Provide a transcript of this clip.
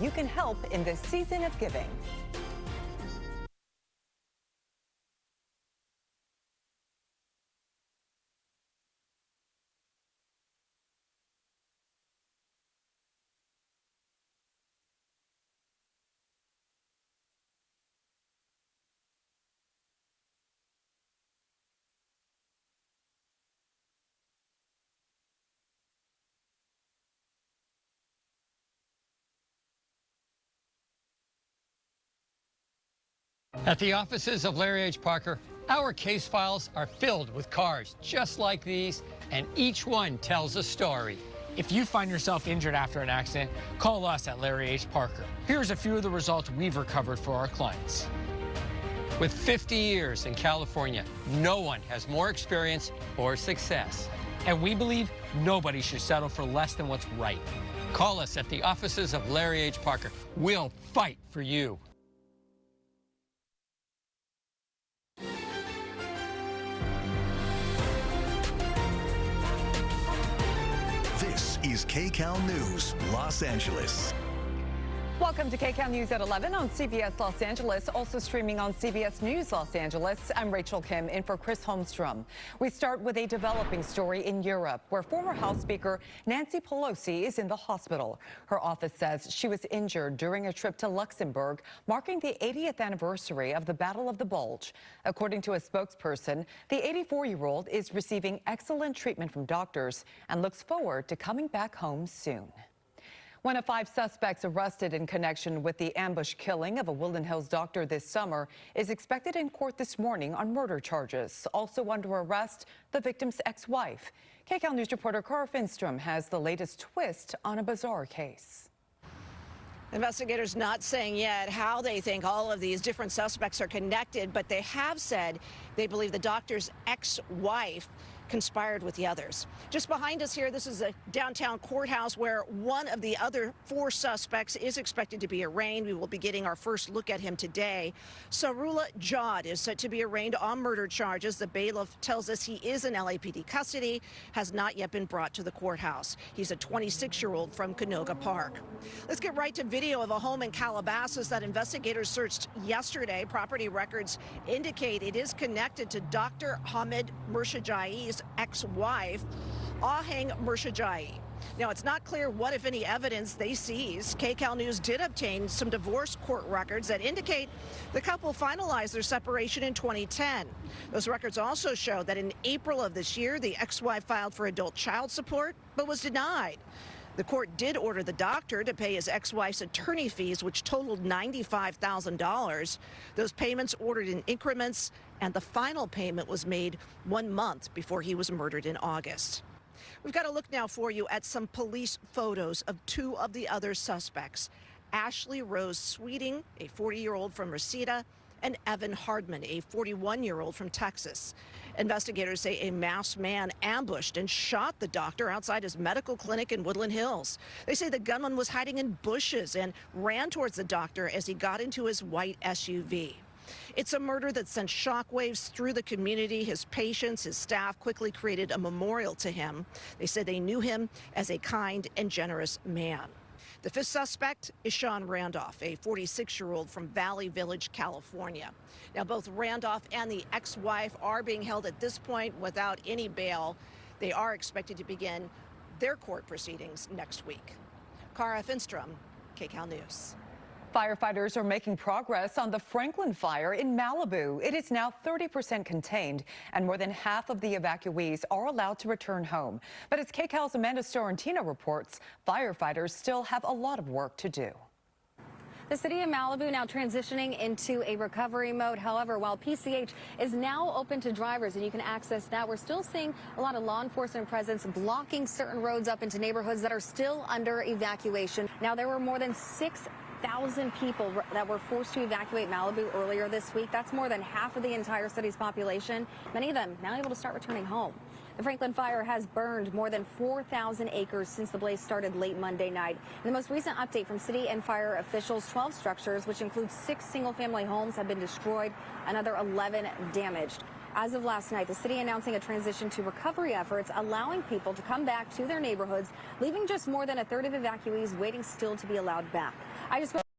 You can help in this season of giving. At the offices of Larry H. Parker, our case files are filled with cars just like these, and each one tells a story. If you find yourself injured after an accident, call us at Larry H. Parker. Here's a few of the results we've recovered for our clients. With 50 years in California, no one has more experience or success. And we believe nobody should settle for less than what's right. Call us at the offices of Larry H. Parker. We'll fight for you. This is KCAL News, Los Angeles. Welcome to KCAL News at 11 on CBS Los Angeles, also streaming on CBS News Los Angeles. I'm Rachel Kim, in for Chris Holmstrom. We start with a developing story in Europe, where former House Speaker Nancy Pelosi is in the hospital. Her office says she was injured during a trip to Luxembourg, marking the 80th anniversary of the Battle of the Bulge. According to a spokesperson, the 84-year-old is receiving excellent treatment from doctors and looks forward to coming back home soon. One of 5 suspects arrested in connection with the ambush killing of a Woodland Hills doctor this summer is expected in court this morning on murder charges. Also under arrest, the victim's ex-wife. KCAL News reporter Cara Finstrom has the latest twist on a bizarre case. Investigators not saying yet how they think all of these different suspects are connected, but they have said they believe the doctor's ex-wife conspired with the others. Just behind us here, this is a downtown courthouse where one of the other 4 suspects is expected to be arraigned. We will be getting our first look at him today. Sarula Jod is set to be arraigned on murder charges. The bailiff tells us he is in LAPD custody, has not yet been brought to the courthouse. He's a 26-year-old from Canoga Park. Let's get right to video of a home in Calabasas that investigators searched yesterday. Property records indicate it is connected to Dr. Hamid Murshidjai's ex-wife, Ahang Murshidjai. Now, it's not clear what, if any, evidence they seized. KCAL News did obtain some divorce court records that indicate the couple finalized their separation in 2010. Those records also show that in April of this year, the ex-wife filed for adult child support, but was denied. The court did order the doctor to pay his ex-wife's attorney fees, which totaled $95,000. Those payments ordered in increments, and the final payment was made 1 month before he was murdered in August. We've got a look now for you at some police photos of 2 of the other suspects. Ashley Rose Sweeting, a 40-year-old from Reseda, and Evan Hardman, a 41-year-old from Texas. Investigators say a masked man ambushed and shot the doctor outside his medical clinic in Woodland Hills. They say the gunman was hiding in bushes and ran towards the doctor as he got into his white SUV. It's a murder that sent shockwaves through the community. His patients, his staff quickly created a memorial to him. They said they knew him as a kind and generous man. The 5th suspect is Sean Randolph, a 46-year-old from Valley Village, California. Now, both Randolph and the ex-wife are being held at this point without any bail. They are expected to begin their court proceedings next week. Cara Finstrom, KCAL News. Firefighters are making progress on the Franklin fire in Malibu. It is now 30% contained, and more than half of the evacuees are allowed to return home. But as KCAL's Amanda Sorrentino reports, firefighters still have a lot of work to do. The city of Malibu now transitioning into a recovery mode. However, while PCH is now open to drivers and you can access that, we're still seeing a lot of law enforcement presence blocking certain roads up into neighborhoods that are still under evacuation. Now, there were more than 6,000 people that were forced to evacuate Malibu earlier this week. That's more than half of the entire city's population. Many of them now able to start returning home. The Franklin fire has burned more than 4,000 acres since the blaze started late Monday night. In the most recent update from city and fire officials, 12 structures, which includes 6 single-family homes, have been destroyed, another 11 damaged. As of last night, the city announcing a transition to recovery efforts, allowing people to come back to their neighborhoods, leaving just more than a third of evacuees waiting still to be allowed back. I just